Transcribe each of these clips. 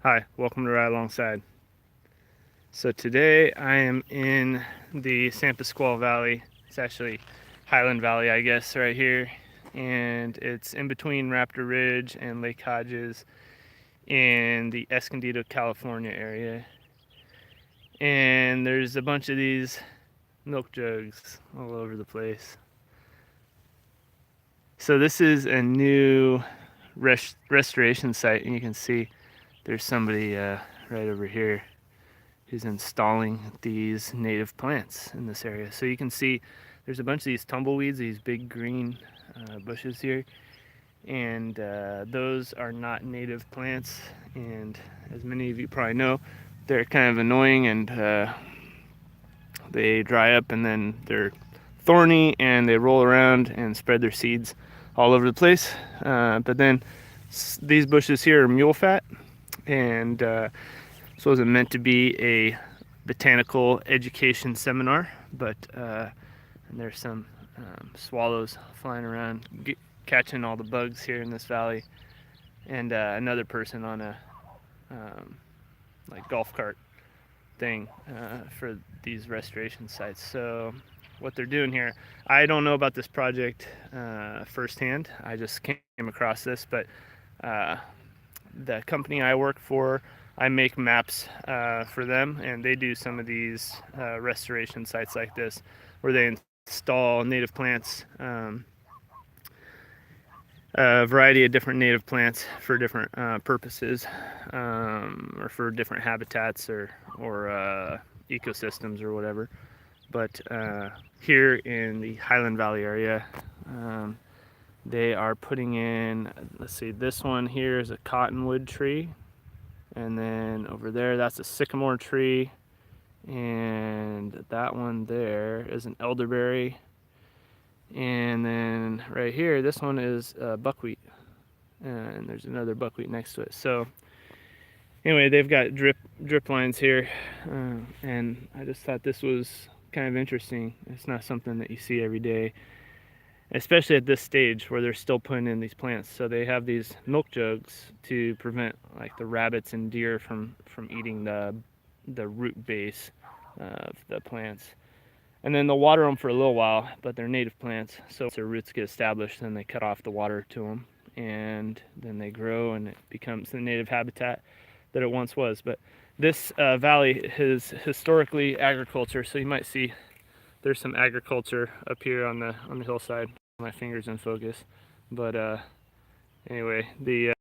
Hi, welcome to Ride Alongside. So today I am in the San Pasqual Valley. It's actually Highland Valley, I guess, right here. And it's in between Raptor Ridge and Lake Hodges in the Escondido, California area. And there's a bunch of these milk jugs all over the place. So this is a new restoration site, and you can see there's somebody right over here who's installing these native plants in this area. So you can see there's a bunch of these tumbleweeds, these big green bushes here, and those are not native plants. And as many of you probably know, they're kind of annoying, and they dry up and then they're thorny and they roll around and spread their seeds all over the place. But then these bushes here are mule fat, and this wasn't meant to be a botanical education seminar, but and there's some swallows flying around catching all the bugs here in this valley, and another person on a like golf cart thing for these restoration sites. So what they're doing here, I don't know about this project firsthand. I just came across this, but the company I work for, I make maps for them, and they do some of these restoration sites like this where they install native plants, a variety of different native plants for different purposes, or for different habitats or ecosystems or whatever. But here in the Highland Valley area, they are putting in, let's see, this one here is a cottonwood tree, and then over there that's a sycamore tree, and that one there is an elderberry, and then right here this one is buckwheat, and there's another buckwheat next to it. So anyway, they've got drip lines here, and I just thought this was kind of interesting. It's not something that you see every day, especially at this stage where they're still putting in these plants. So they have these milk jugs to prevent like the rabbits and deer from eating the root base of the plants. And then they'll water them for a little while, but they're native plants, so once their roots get established, then they cut off the water to them, and then they grow and it becomes the native habitat that it once was. But this valley is historically agriculture, so you might see there's some agriculture up here on the hillside. My fingers in focus, but anyway, the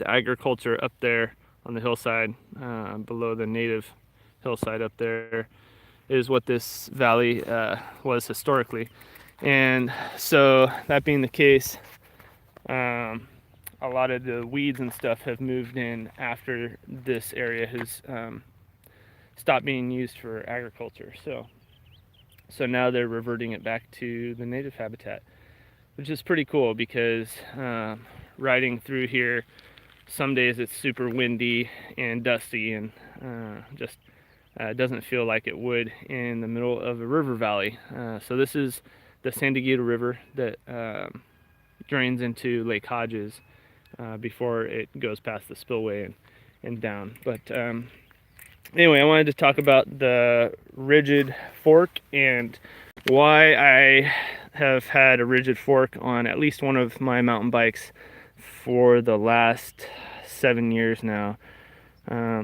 agriculture up there on the hillside, below the native hillside up there, is what this valley was historically. And so that being the case, a lot of the weeds and stuff have moved in after this area has stopped being used for agriculture. So now they're reverting it back to the native habitat, which is pretty cool because riding through here, some days it's super windy and dusty, and just doesn't feel like it would in the middle of a river valley. So this is the San Diego River that drains into Lake Hodges before it goes past the spillway and down. But anyway, I wanted to talk about the rigid fork and why I have had a rigid fork on at least one of my mountain bikes for the last 7 years now.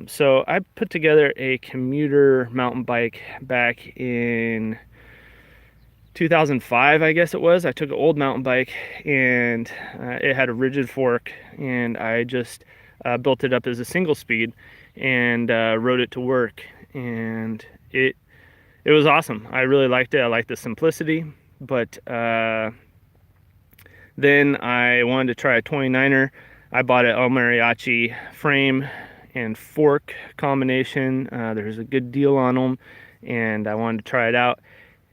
So I put together a commuter mountain bike back in 2005, I guess it was. I took an old mountain bike, and it had a rigid fork, and I just built it up as a single speed and rode it to work, and it was awesome. I really liked it. I liked the simplicity, but then I wanted to try a 29er. I bought an El Mariachi frame and fork combination. There's a good deal on them, and I wanted to try it out.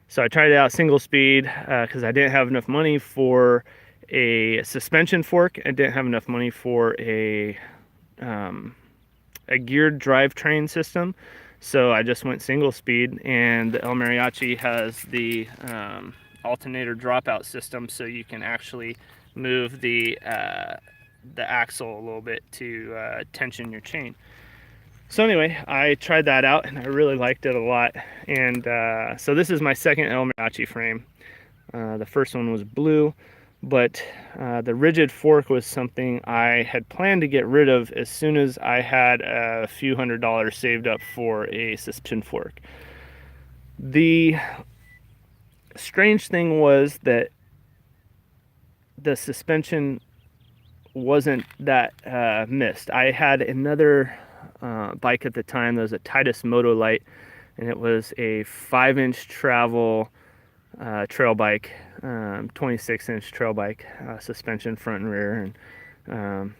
So I tried it out single speed because I didn't have enough money for a suspension fork. I didn't have enough money for a geared drivetrain system. So I just went single speed, and the El Mariachi has the alternator dropout system, so you can actually move the the axle a little bit to tension your chain. So anyway, I tried that out and I really liked it a lot. And so this is my second El Mariachi frame. The first one was blue, but the rigid fork was something I had planned to get rid of as soon as I had a few $100s saved up for a suspension fork. The strange thing was that the suspension wasn't that missed. I had another bike at the time that was a Titus Moto Light, and it was a 5-inch travel trail bike, 26-inch trail bike, suspension front and rear, and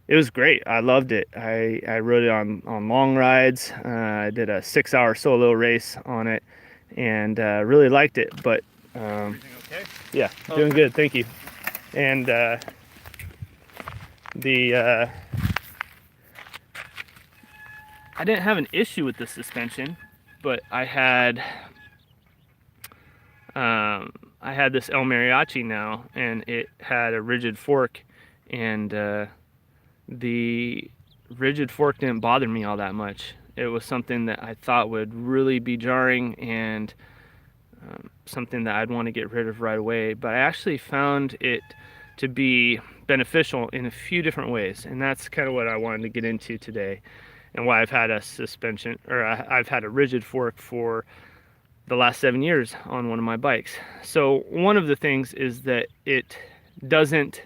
it was great. I loved it. I rode it on long rides. I did a 6-hour solo race on it, and really liked it. But Everything okay? yeah, doing good, thank you. And I didn't have an issue with the suspension, but I had this El Mariachi now, and it had a rigid fork, and the rigid fork didn't bother me all that much. It was something that I thought would really be jarring, and something that I'd want to get rid of right away, but I actually found it to be beneficial in a few different ways, and that's kind of what I wanted to get into today, and why I've had a suspension, or I've had a rigid fork for the last 7 years on one of my bikes. So one of the things is that it doesn't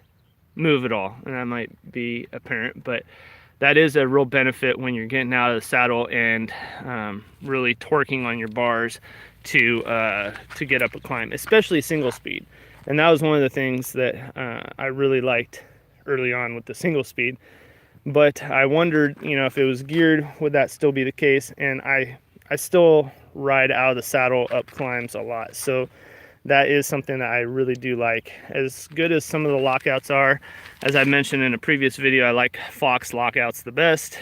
move at all, and that might be apparent, but that is a real benefit when you're getting out of the saddle and really torquing on your bars to get up a climb, especially single speed. And that was one of the things that I really liked early on with the single speed. But I wondered, if it was geared, would that still be the case? And I still ride out of the saddle up climbs a lot. So that is something that I really do like. As good as some of the lockouts are, as I mentioned in a previous video, I like Fox lockouts the best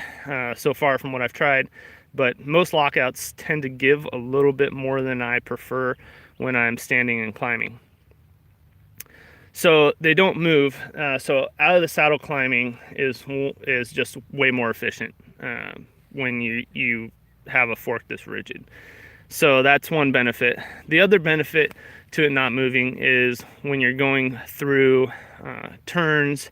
so far from what I've tried. But most lockouts tend to give a little bit more than I prefer when I'm standing and climbing. So they don't move. So out of the saddle climbing is just way more efficient when you have a fork that's rigid. So that's one benefit. The other benefit to it not moving is when you're going through turns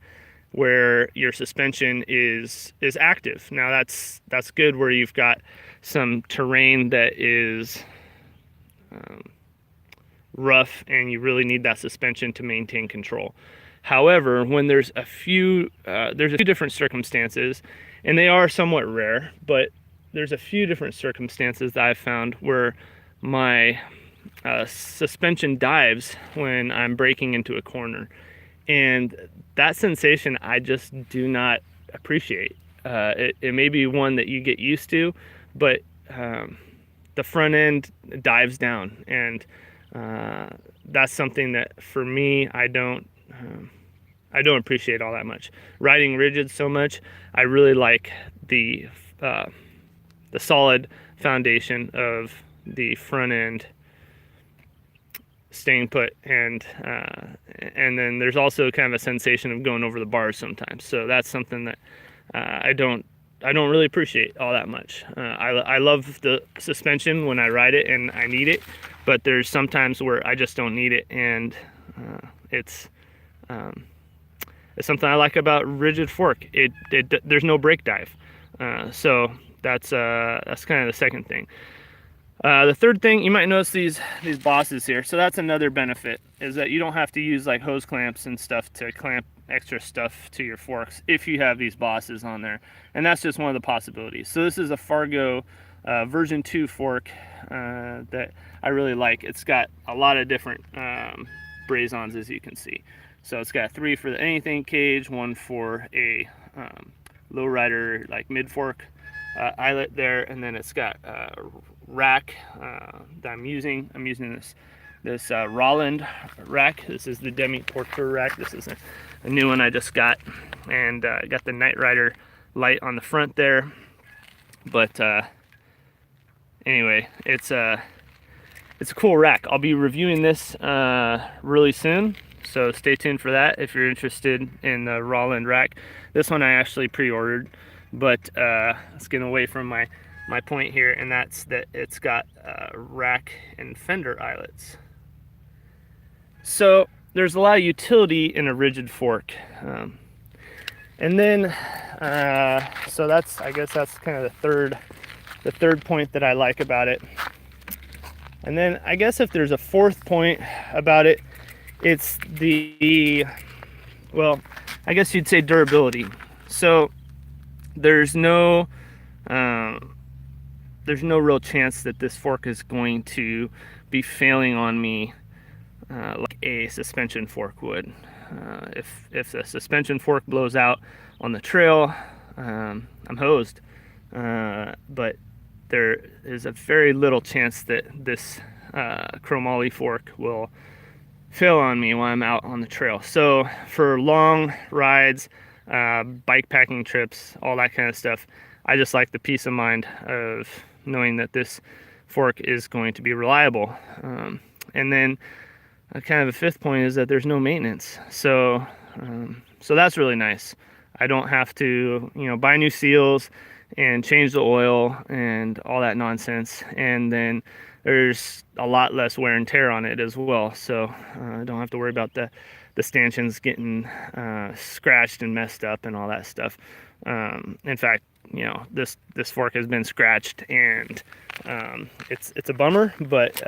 where your suspension is active. Now that's good where you've got some terrain that is rough and you really need that suspension to maintain control. However, when there's a few different circumstances, and they are somewhat rare, but there's a few different circumstances that I've found where my suspension dives when I'm braking into a corner, and that sensation I just do not appreciate. It may be one that you get used to, but the front end dives down, and that's something that for me I don't appreciate all that much. Riding rigid so much, I really like the solid foundation of the front end staying put, and then there's also kind of a sensation of going over the bars sometimes. So that's something that I don't really appreciate all that much. I love the suspension when I ride it and I need it, but there's sometimes where I just don't need it, and it's something I like about rigid fork. There's no brake dive, so that's kind of the second thing. The third thing, you might notice these bosses here. So that's another benefit, is that you don't have to use like hose clamps and stuff to clamp extra stuff to your forks if you have these bosses on there. And that's just one of the possibilities. So this is a Fargo version 2 fork that I really like. It's got a lot of different braze-ons, as you can see. So it's got 3 for the anything cage, 1 for a lowrider like mid fork eyelet there, and then it's got rack that I'm using. I'm using this Rolland rack. This is the Demi Porter rack. This is a new one I just got, and got the Night Rider light on the front there. But anyway, it's a cool rack. I'll be reviewing this really soon, So stay tuned for that if you're interested in the Roland rack. This one I actually pre-ordered, but let's get away from my point here, and that's that it's got rack and fender eyelets. So there's a lot of utility in a rigid fork. And then, so that's, I guess that's kind of the third point that I like about it. And then I guess if there's a fourth point about it, it's well, I guess you'd say durability. So there's no real chance that this fork is going to be failing on me like a suspension fork would. If the suspension fork blows out on the trail, I'm hosed. But there is a very little chance that this chromoly fork will fail on me while I'm out on the trail. So for long rides, bike packing trips, all that kind of stuff, I just like the peace of mind of knowing that this fork is going to be reliable. And then kind of the fifth point is that there's no maintenance. So that's really nice. I don't have to, buy new seals and change the oil and all that nonsense. And then there's a lot less wear and tear on it as well. So I don't have to worry about the stanchions getting scratched and messed up and all that stuff. In fact, this fork has been scratched, and it's a bummer, but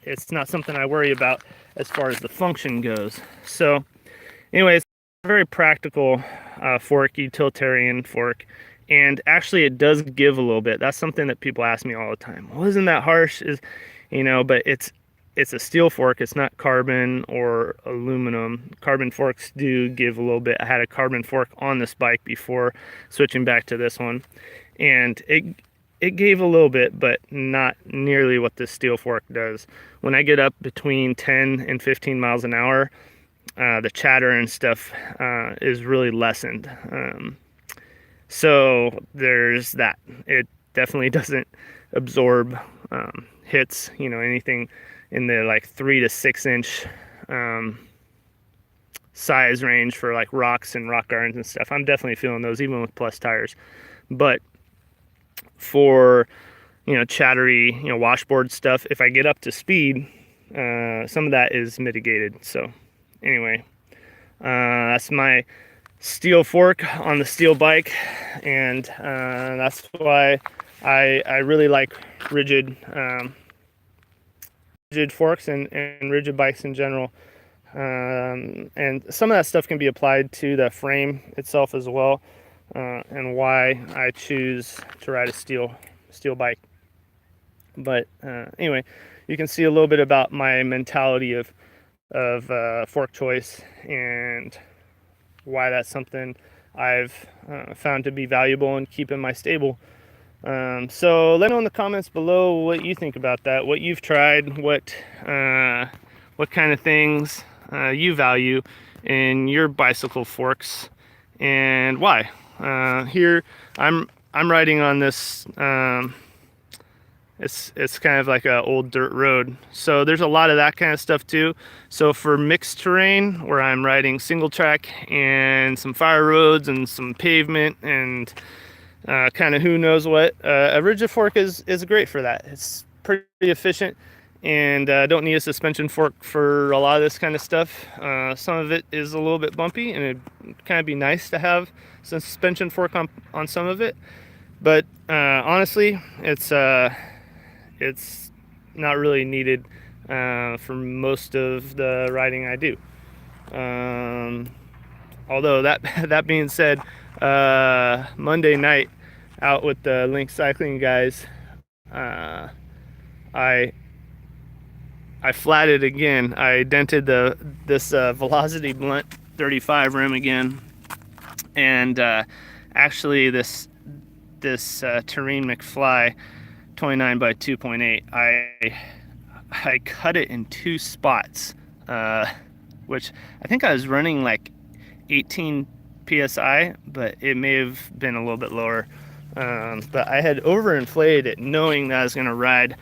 it's not something I worry about as far as the function goes. So anyways, very practical fork, utilitarian fork, and actually it does give a little bit. That's something that people ask me all the time. Well, isn't that harsh? But it's a steel fork. It's not carbon or aluminum. Carbon forks do give a little bit. I had a carbon fork on this bike before switching back to this one, and it gave a little bit, but not nearly what this steel fork does. When I get up between 10 and 15 miles an hour, the chatter and stuff is really lessened. So there's that. It definitely doesn't absorb hits, anything in the like 3 to 6 inch size range for like rocks and rock gardens and stuff. I'm definitely feeling those even with plus tires. But for chattery washboard stuff, if I get up to speed, some of that is mitigated. So anyway, that's my steel fork on the steel bike, and that's why I really like rigid forks and rigid bikes in general. And some of that stuff can be applied to the frame itself as well, and why I choose to ride a steel bike. But anyway, you can see a little bit about my mentality of fork choice and why that's something I've found to be valuable and keep in my stable. So let me know in the comments below what you think about that, what you've tried, what kind of things you value in your bicycle forks, and why. Here I'm riding on this. It's kind of like an old dirt road, so there's a lot of that kind of stuff too. So for mixed terrain, where I'm riding single track and some fire roads and some pavement and kind of who knows what, a rigid fork is great for that. It's pretty efficient, and don't need a suspension fork for a lot of this kind of stuff. Some of it is a little bit bumpy, and it'd kind of be nice to have some suspension fork on some of it, but honestly, it's not really needed for most of the riding I do. Although that being said, Monday night out with the Link cycling guys, I flatted again. I dented this Velocity Blunt 35 rim again, and actually this Terrain McFly 29 by 2.8, I cut it in 2 spots, which I think I was running like 18 psi, but it may have been a little bit lower. But I had overinflated it, knowing that I was going to ride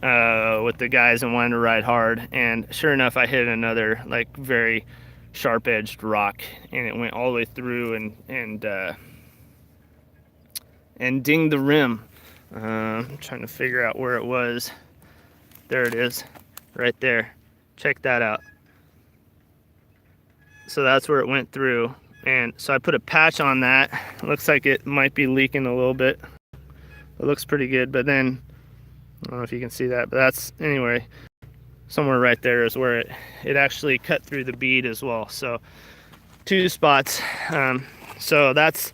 with the guys and wanted to ride hard. And sure enough, I hit another like very sharp-edged rock, and it went all the way through and dinged the rim. I'm trying to figure out where it was. There it is, right there. Check that out. So that's where it went through. And so I put a patch on that. It looks like it might be leaking a little bit. It looks pretty good, but then, I don't know if you can see that, but that's, anyway, somewhere right there is where it actually cut through the bead as well. So 2 spots. So that's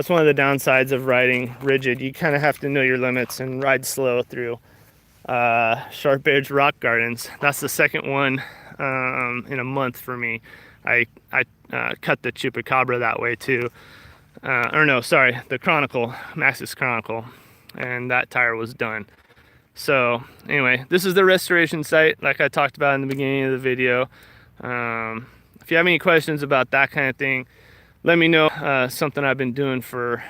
one of the downsides of riding rigid. You kind of have to know your limits and ride slow through sharp edge rock gardens. That's the second one in a month for me. I cut the Chupacabra that way too. Or no, sorry, the Chronicle, Maxxis Chronicle, and that tire was done. So anyway, this is the restoration site like I talked about in the beginning of the video. If you have any questions about that kind of thing, let me know. Something I've been doing for,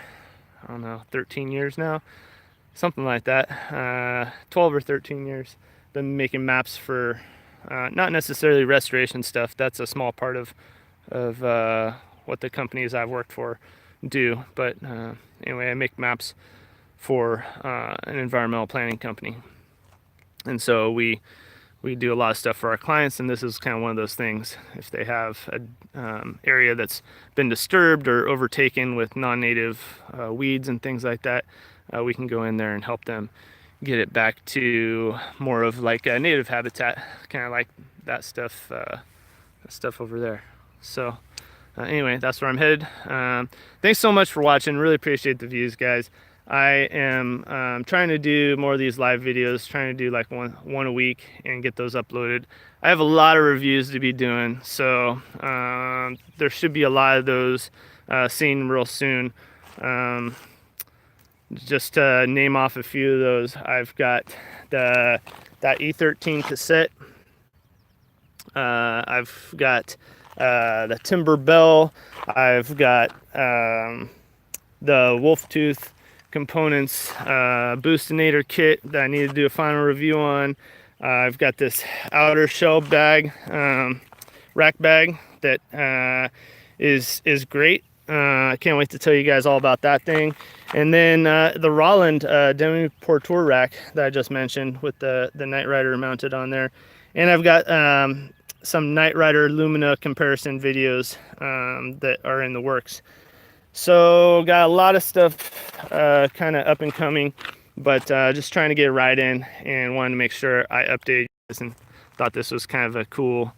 I don't know, 13 years now, something like that. 12 or 13 years. Been making maps for not necessarily restoration stuff. That's a small part of what the companies I've worked for do. But anyway, I make maps for an environmental planning company, and so we do a lot of stuff for our clients, and this is kind of one of those things. If they have an area that's been disturbed or overtaken with non-native weeds and things like that, we can go in there and help them get it back to more of like a native habitat, kind of like that stuff over there. So anyway, that's where I'm headed. Thanks so much for watching. Really appreciate the views, guys. I am trying to do more of these live videos, trying to do like one a week and get those uploaded. I have a lot of reviews to be doing, so there should be a lot of those seen real soon. Just to name off a few of those, I've got that E13 cassette. I've got the Timber Bell. I've got the Wolf Tooth Components Boostinator kit that I need to do a final review on. I've got this outer shell bag, rack bag that is great. I can't wait to tell you guys all about that thing. And then the Rolland Demi Portour rack that I just mentioned with the Knight Rider mounted on there. And I've got some Knight Rider Lumina comparison videos that are in the works. So got a lot of stuff kind of up and coming, but just trying to get a ride in and wanted to make sure I updated you guys, and thought this was kind of a cool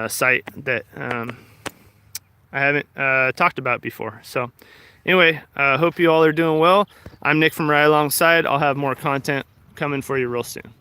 site that I haven't talked about before. So anyway, hope you all are doing well. I'm Nick from RideAlongside. I'll have more content coming for you real soon.